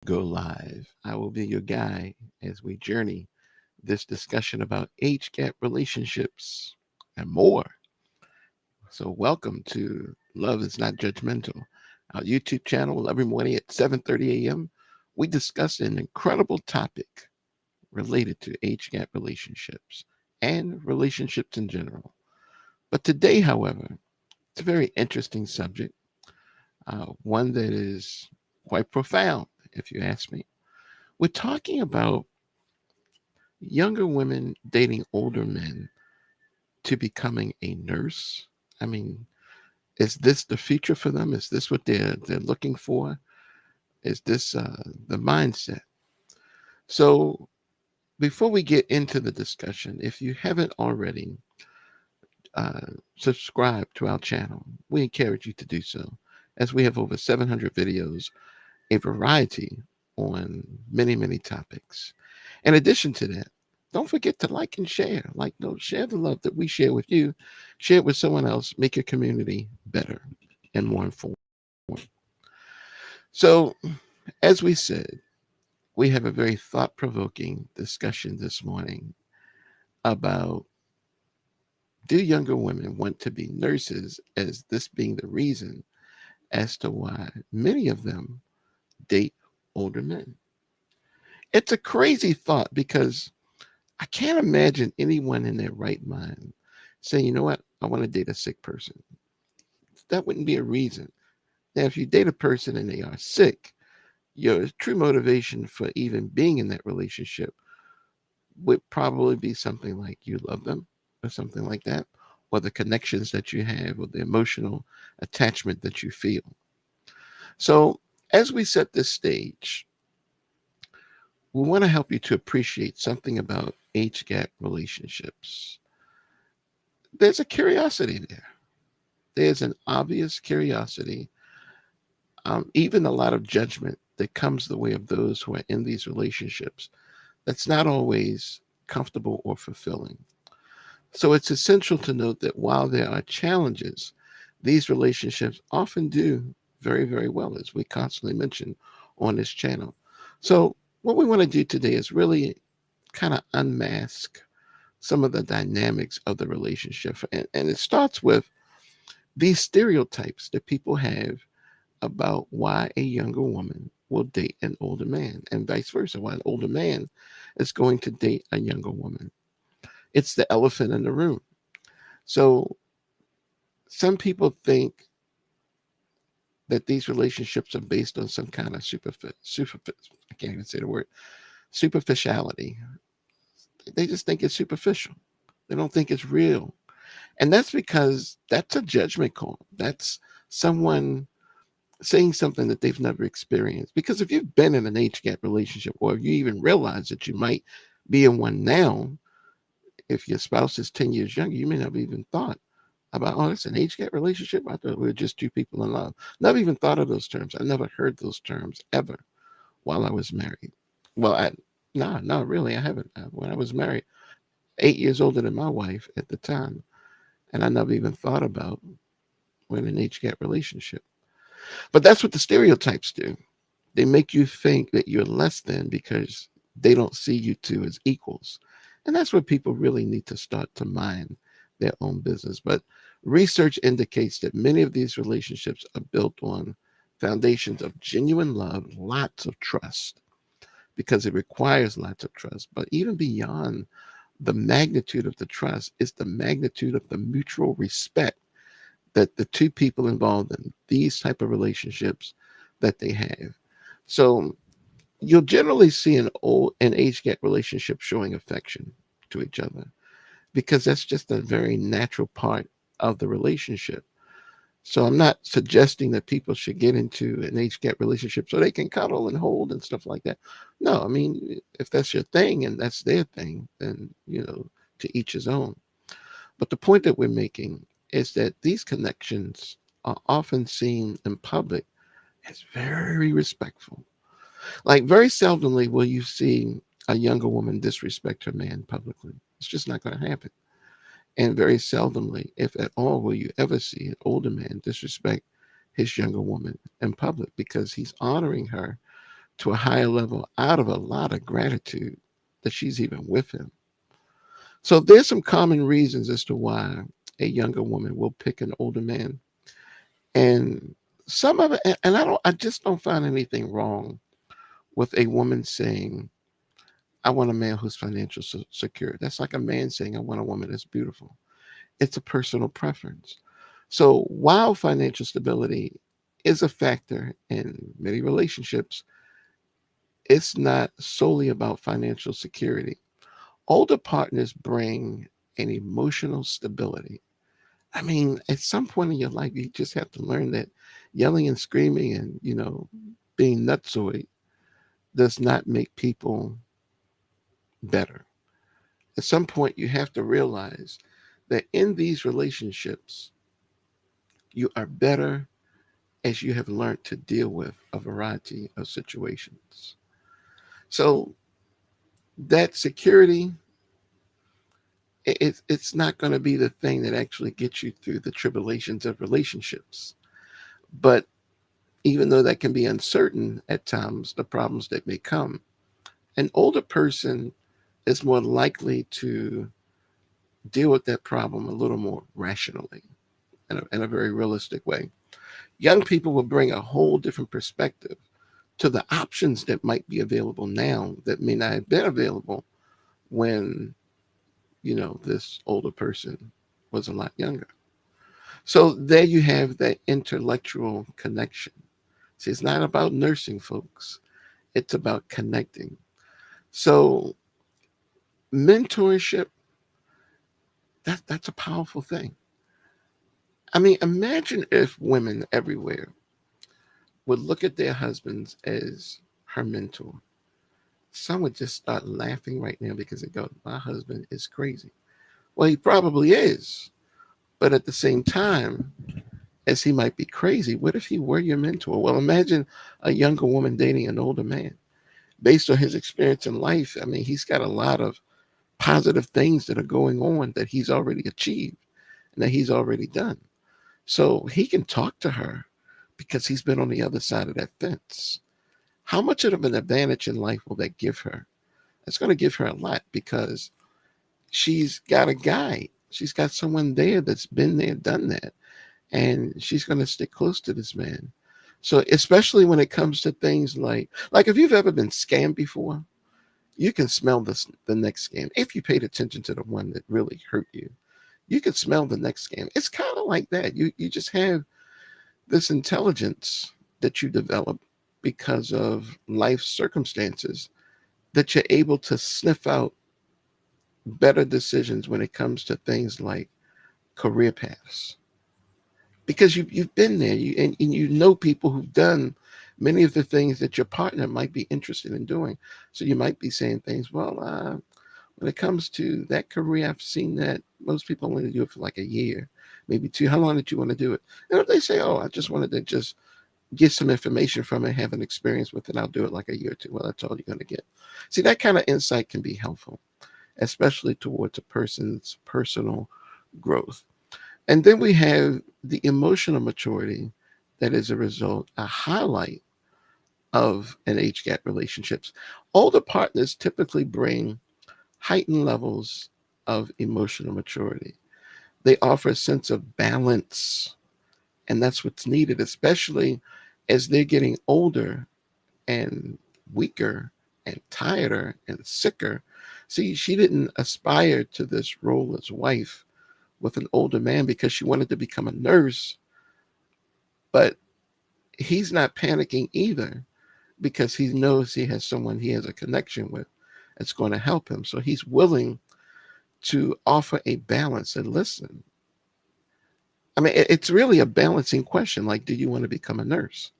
go live. I will be your guide as we journey this discussion about age gap relationships and more. So, welcome to Love is Not Judgmental, our YouTube channel. Every morning at 7:30 a.m., we discuss an incredible topic related to age gap relationships and relationships in general. But today, however, it's a very interesting subject, one that is quite profound, if you ask me. We're talking about younger women dating older men to becoming a nurse. I mean, is this the future for them? Is this what they're looking for? Is this the mindset? So before we get into the discussion, if you haven't already uh, subscribed to our channel, we encourage you to do so, as we have over 700 videos, a variety on many topics. In addition to that, don't forget to like and share. Like, no, share the love that we share with you. Share it with someone else. Make your community better and more informed. So, as we said, we have a very thought provoking discussion this morning about, do younger women want to be nurses, as this being the reason as to why many of them date older men. It's a crazy thought because I can't imagine anyone in their right mind saying, you know what, I want to date a sick person. That wouldn't be a reason. Now, if you date a person and they are sick, your true motivation for even being in that relationship would probably be something like you love them or something like that, or the connections that you have, or the emotional attachment that you feel. So, as we set this stage, we want to help you to appreciate something about age gap relationships. There's a curiosity there. There's an obvious curiosity, even a lot of judgment that comes the way of those who are in these relationships. That's not always comfortable or fulfilling. So it's essential to note that while there are challenges, these relationships often do very well, as we constantly mention on this channel. So what we want to do today is really kind of unmask some of the dynamics of the relationship. And it starts with these stereotypes that people have about why a younger woman will date an older man, and vice versa, why an older man is going to date a younger woman. It's the elephant in the room. So some people think that these relationships are based on some kind of I can't even say the word, superficiality. They just think it's superficial. They don't think it's real. And that's because that's a judgment call. That's someone saying something that they've never experienced. Because if you've been in an age gap relationship, or if you even realize that you might be in one now, if your spouse is 10 years younger, you may not have even thought about, oh, it's an age gap relationship. I thought we were just two people in love. Never even thought of those terms. I never heard those terms ever while I was married. Well, no, really, I haven't. When I was married, 8 years older than my wife at the time, and I never even thought about when an age gap relationship. But that's what the stereotypes do. They make you think that you're less than because they don't see you two as equals. And that's where people really need to start to mind their own business. But research indicates that many of these relationships are built on foundations of genuine love, lots of trust, because it requires lots of trust. But even beyond the magnitude of the trust is the magnitude of the mutual respect that the two people involved in these type of relationships that they have. So you'll generally see an age gap relationship showing affection to each other, because that's just a very natural part of the relationship. So I'm not suggesting that people should get into an age gap relationship so they can cuddle and hold and stuff like that. No, I mean, if that's your thing and that's their thing, then, to each his own. But the point that we're making is that these connections are often seen in public as very respectful. Like, very seldomly will you see a younger woman disrespect her man publicly. It's just not going to happen. And very seldomly, if at all, will you ever see an older man disrespect his younger woman in public, because he's honoring her to a higher level out of a lot of gratitude that she's even with him. So there's some common reasons as to why a younger woman will pick an older man. And some of it, and I just don't find anything wrong with a woman saying, I want a man who's financial secure. That's like a man saying, I want a woman that's beautiful. It's a personal preference. So while financial stability is a factor in many relationships, it's not solely about financial security. Older partners bring an emotional stability. I mean, at some point in your life, you just have to learn that yelling and screaming and, being nutsoid does not make people better. At some point, you have to realize that in these relationships, you are better as you have learned to deal with a variety of situations. So that security, it's not going to be the thing that actually gets you through the tribulations of relationships. But even though that can be uncertain at times, the problems that may come, an older person is more likely to deal with that problem a little more rationally in a very realistic way. Young people will bring a whole different perspective to the options that might be available now that may not have been available when, this older person was a lot younger. So there you have that intellectual connection. See, it's not about nursing, folks. It's about connecting. So mentorship, that's a powerful thing. I mean, imagine if women everywhere would look at their husbands as her mentor. Some would just start laughing right now because they go, my husband is crazy. Well, he probably is. But at the same time, as he might be crazy, what if he were your mentor? Well, imagine a younger woman dating an older man. Based on his experience in life, I mean, he's got a lot of positive things that are going on that he's already achieved and that he's already done. So he can talk to her because he's been on the other side of that fence. How much of an advantage in life will that give her? It's going to give her a lot because she's got a guide. She's got someone there that's been there, done that. And she's going to stick close to this man. So especially when it comes to things like if you've ever been scammed before, you can smell the next scam. If you paid attention to the one that really hurt you, you can smell the next scam. It's kind of like that. You just have this intelligence that you develop because of life circumstances that you're able to sniff out better decisions when it comes to things like career paths because you've been there and you know people who've done many of the things that your partner might be interested in doing. So you might be saying things, well, when it comes to that career, I've seen that most people only do it for like a year, maybe two. How long did you want to do it? And if they say, oh, I just wanted to just get some information from it, have an experience with it, I'll do it like a year or two. Well, that's all you're going to get. See, that kind of insight can be helpful, especially towards a person's personal growth. And then we have the emotional maturity that is a result, a highlight of an age gap relationships. Older partners typically bring heightened levels of emotional maturity. They offer a sense of balance, and that's what's needed, especially as they're getting older and weaker and tireder and sicker. See, she didn't aspire to this role as wife with an older man because she wanted to become a nurse, but he's not panicking either because he knows he has someone he has a connection with that's going to help him. So he's willing to offer a balance and listen. I mean, it's really a balancing question. Like, do you want to become a nurse?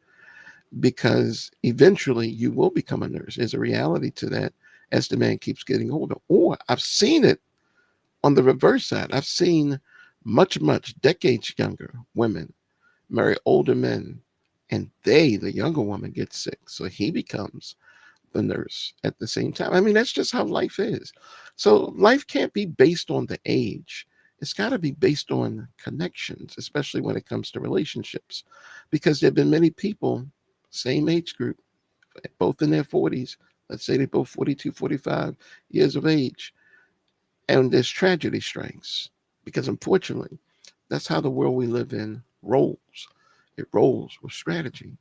Because eventually you will become a nurse. There's a reality to that as the man keeps getting older. Or I've seen it on the reverse side. I've seen much decades younger women marry older men, and the younger woman, gets sick. So he becomes the nurse at the same time. I mean, that's just how life is. So life can't be based on the age. It's got to be based on connections, especially when it comes to relationships, because there have been many people, same age group, both in their 40s. Let's say they both 42, 45 years of age, and this tragedy strikes. Because unfortunately, that's how the world we live in rolls. It rolls with strategy.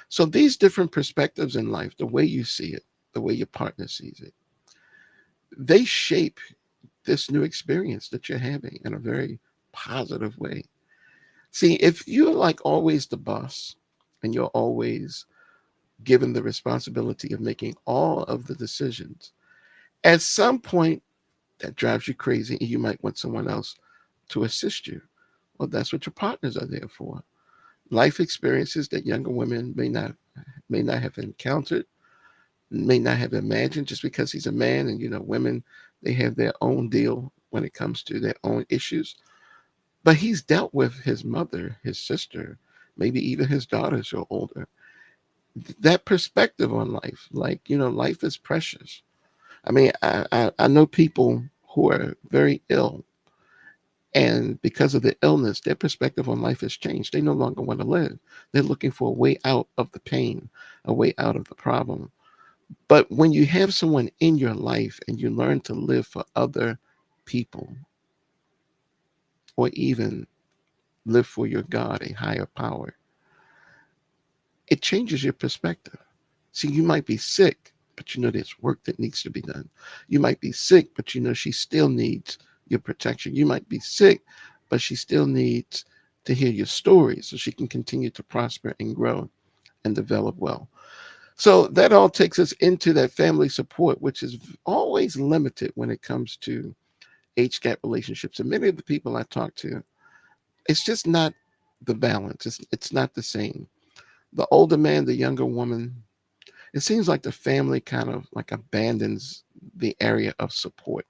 So these different perspectives in life, the way you see it, the way your partner sees it, they shape this new experience that you're having in a very positive way. See, if you're like always the boss and you're always given the responsibility of making all of the decisions, at some point that drives you crazy and you might want someone else to assist you. Well, that's what your partners are there for. Life experiences that younger women may not have encountered, may not have imagined, just because he's a man. And women, they have their own deal when it comes to their own issues. But he's dealt with his mother, his sister, maybe even his daughters who are older. That perspective on life, like, life is precious. I mean, I know people who are very ill, and because of the illness, their perspective on life has changed. They no longer want to live. They're looking for a way out of the pain, a way out of the problem. But when you have someone in your life and you learn to live for other people, or even live for your God, a higher power, it changes your perspective. See, you might be sick, but there's work that needs to be done. You might be sick, but she still needs your protection. You might be sick, but she still needs to hear your story so she can continue to prosper and grow and develop well. So that all takes us into that family support, which is always limited when it comes to age gap relationships. And many of the people I talk to, it's just not the balance. It's not the same. The older man, the younger woman, it seems like the family kind of like abandons the area of support,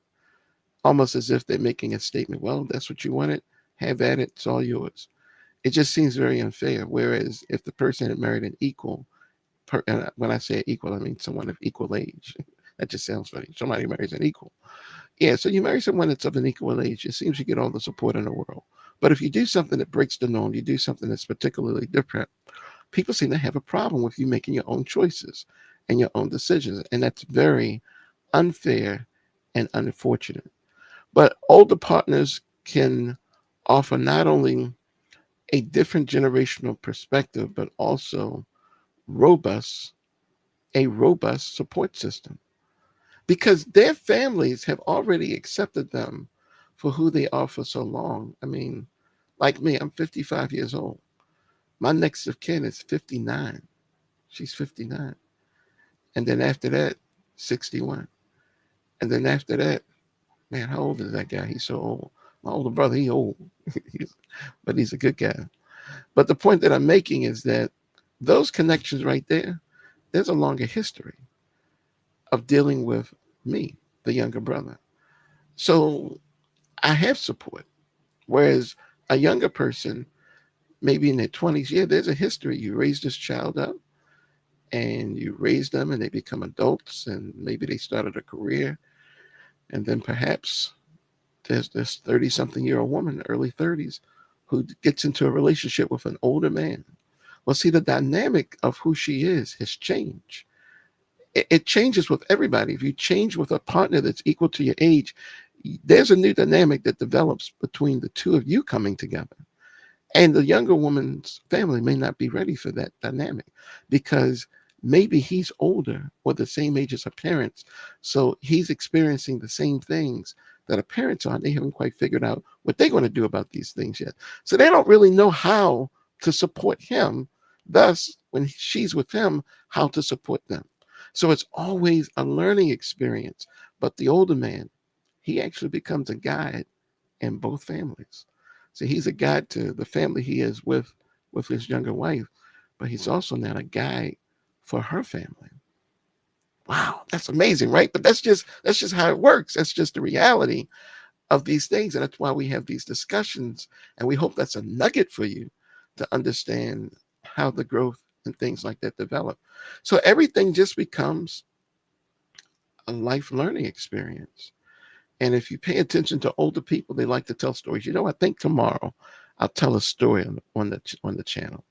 almost as if they're making a statement. Well, that's what you wanted. Have at it. It's all yours. It just seems very unfair. Whereas if the person had married an equal, and when I say equal, I mean someone of equal age. That just sounds funny. Somebody marries an equal. Yeah, so you marry someone that's of an equal age, it seems you get all the support in the world. But if you do something that breaks the norm, you do something that's particularly different, people seem to have a problem with you making your own choices and your own decisions. And that's very unfair and unfortunate. But older partners can offer not only a different generational perspective, but also robust, a robust support system, because their families have already accepted them for who they are for so long. I mean, like me, I'm 55 years old. My next of kin is 59. She's 59. And then after that, 61. And then after that, man, how old is that guy? He's so old. My older brother, he old. But he's a good guy. But the point that I'm making is that those connections right there, there's a longer history of dealing with me, the younger brother. So I have support. Whereas a younger person, maybe in their 20s, yeah, there's a history. You raise this child up and you raise them and they become adults and maybe they started a career. And then perhaps there's this 30 something year old woman, early 30s, who gets into a relationship with an older man. Well, see, the dynamic of who she is has changed. It changes with everybody. If you change with a partner that's equal to your age, there's a new dynamic that develops between the two of you coming together. And the younger woman's family may not be ready for that dynamic because maybe he's older or the same age as her parents. So he's experiencing the same things that her parents are. They haven't quite figured out what they're going to do about these things yet. So they don't really know how to support him. Thus, when she's with him, how to support them. So it's always a learning experience. But the older man, he actually becomes a guide in both families. So he's a guide to the family he is with his younger wife, but he's also now a guide for her family. Wow, that's amazing, right? But that's just how it works. That's just the reality of these things. And that's why we have these discussions. And we hope that's a nugget for you to understand how the growth and things like that develop. So everything just becomes a life learning experience. And if you pay attention to older people, they like to tell stories. I think tomorrow I'll tell a story on the channel.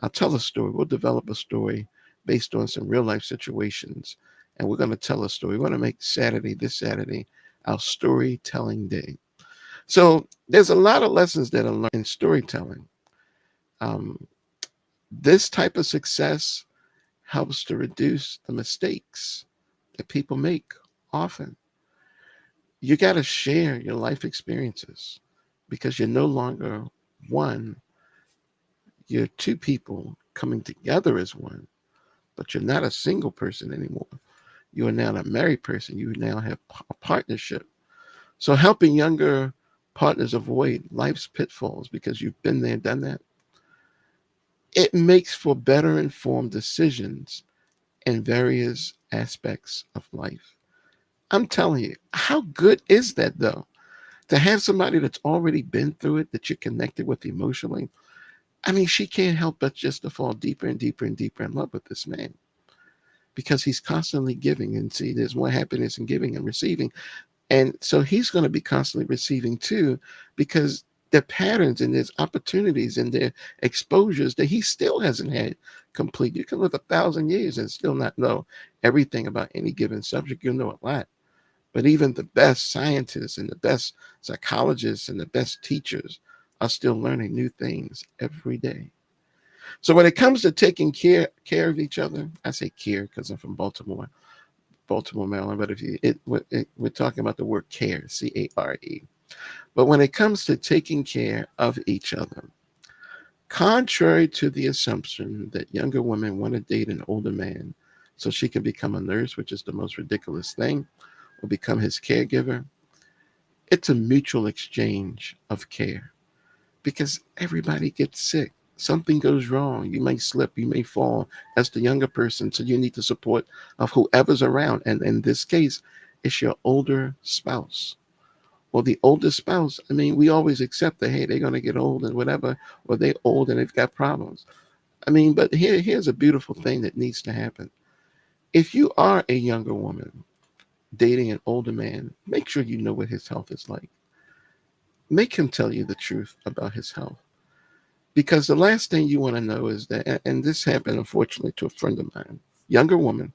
I'll tell a story. We'll develop a story based on some real life situations. And we're going to tell a story. We want to make this Saturday, our storytelling day. So there's a lot of lessons that are learned in storytelling. Um, this type of success helps to reduce the mistakes that people make often. You got to share your life experiences because you're no longer one, you're two people coming together as one, but you're not a single person anymore. You are now a married person. You now have a partnership. So helping younger partners avoid life's pitfalls because you've been there, done that, it makes for better informed decisions in various aspects of life. I'm telling you, how good is that though? To have somebody that's already been through it, that you're connected with emotionally. I mean, she can't help but just to fall deeper and deeper and deeper in love with this man because he's constantly giving. And see, there's more happiness in giving and receiving. And so he's going to be constantly receiving too, because there are patterns and there's opportunities and there are exposures that he still hasn't had complete. You can live 1,000 years and still not know everything about any given subject. You'll know a lot. But even the best scientists and the best psychologists and the best teachers are still learning new things every day. So when it comes to taking care of each other, I say care because I'm from Baltimore, Maryland. But if you we're talking about the word care, CARE. But when it comes to taking care of each other, contrary to the assumption that younger women want to date an older man so she can become a nurse, which is the most ridiculous thing, or become his caregiver, it's a mutual exchange of care because everybody gets sick. Something goes wrong. You may slip, you may fall as the younger person. So you need the support of whoever's around. And in this case, it's your older spouse. Well, the older spouse, I mean, we always accept that, hey, they're going to get old and whatever, or they're old and they've got problems. I mean, but here's a beautiful thing that needs to happen. If you are a younger woman dating an older man, make sure you know what his health is like. Make him tell you the truth about his health. Because the last thing you want to know is that, and this happened unfortunately to a friend of mine, younger woman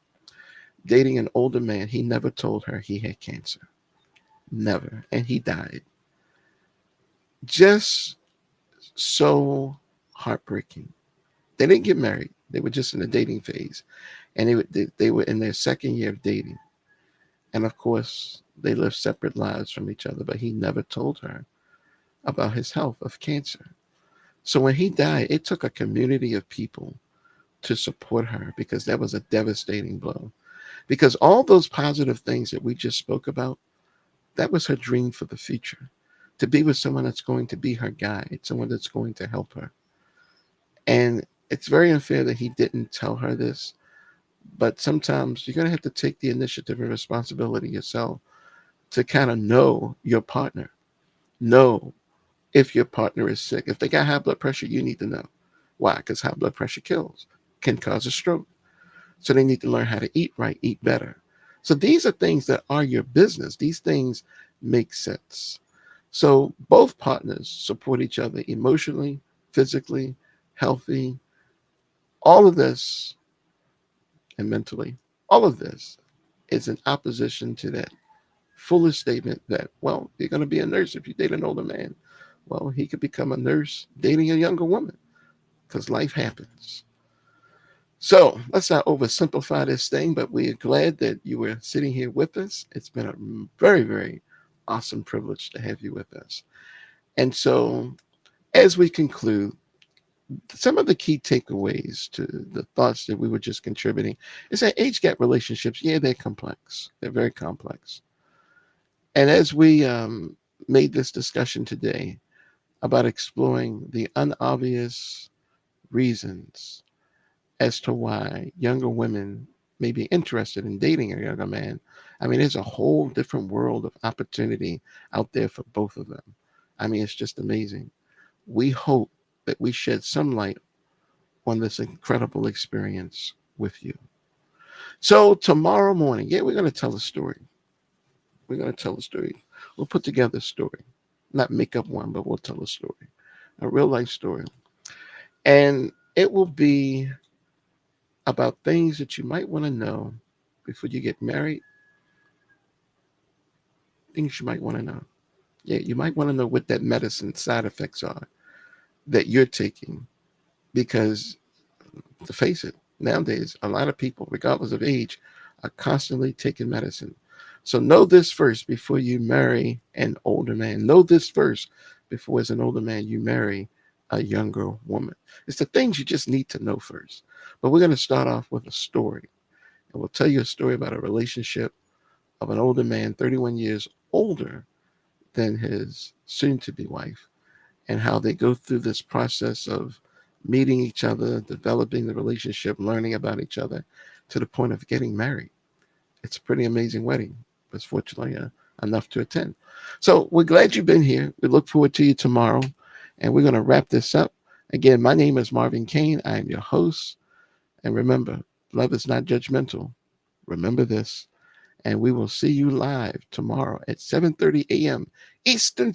dating an older man, he never told her he had cancer. Never. And he died. Just so heartbreaking. They didn't get married. They were just in the dating phase. And they were in their second year of dating. And of course, they lived separate lives from each other, but he never told her about his health of cancer. So when he died, it took a community of people to support her because that was a devastating blow. Because all those positive things that we just spoke about, that was her dream for the future. To be with someone that's going to be her guide, someone that's going to help her. And it's very unfair that he didn't tell her this, but sometimes you're going to have to take the initiative and responsibility yourself to kind of know your partner. Know if your partner is sick. If they got high blood pressure, you need to know. Why? Because high blood pressure kills, can cause a stroke. So they need to learn how to eat right, eat better. So these are things that are your business. These things make sense. So both partners support each other emotionally, physically, healthy, all of this, and mentally. All of this is in opposition to that foolish statement that, well, you're going to be a nurse if you date an older man. Well, he could become a nurse dating a younger woman because life happens. So let's not oversimplify this thing, but we are glad that you were sitting here with us. It's been a very, very awesome privilege to have you with us. And so, as we conclude, some of the key takeaways to the thoughts that we were just contributing is that age gap relationships, yeah, they're complex. They're very complex. And as we made this discussion today about exploring the unobvious reasons as to why younger women may be interested in dating a younger man, I mean, there's a whole different world of opportunity out there for both of them. I mean, it's just amazing. We hope that we shed some light on this incredible experience with you. So tomorrow morning, yeah, we're going to tell a story. We're going to tell a story. We'll put together a story, not make up one, but we'll tell a story, a real life story. And it will be about things that you might want to know before you get married, things you might want to know. Yeah, you might want to know what that medicine side effects are that you're taking because, to face it, nowadays, a lot of people, regardless of age, are constantly taking medicine. So know this first before you marry an older man. Know this first before, as an older man, you marry a younger woman. It's the things you just need to know first. But we're going to start off with a story. And we'll tell you a story about a relationship of an older man, 31 years older than his soon to be wife, and how they go through this process of meeting each other, developing the relationship, learning about each other to the point of getting married. It's a pretty amazing wedding. Was fortunately enough to attend. So we're glad you've been here. We look forward to you tomorrow, and we're going to wrap this up. Again, my name is Marvin Kane. I am your host. And remember, love is not judgmental. Remember this. And we will see you live tomorrow at 7:30 a.m. Eastern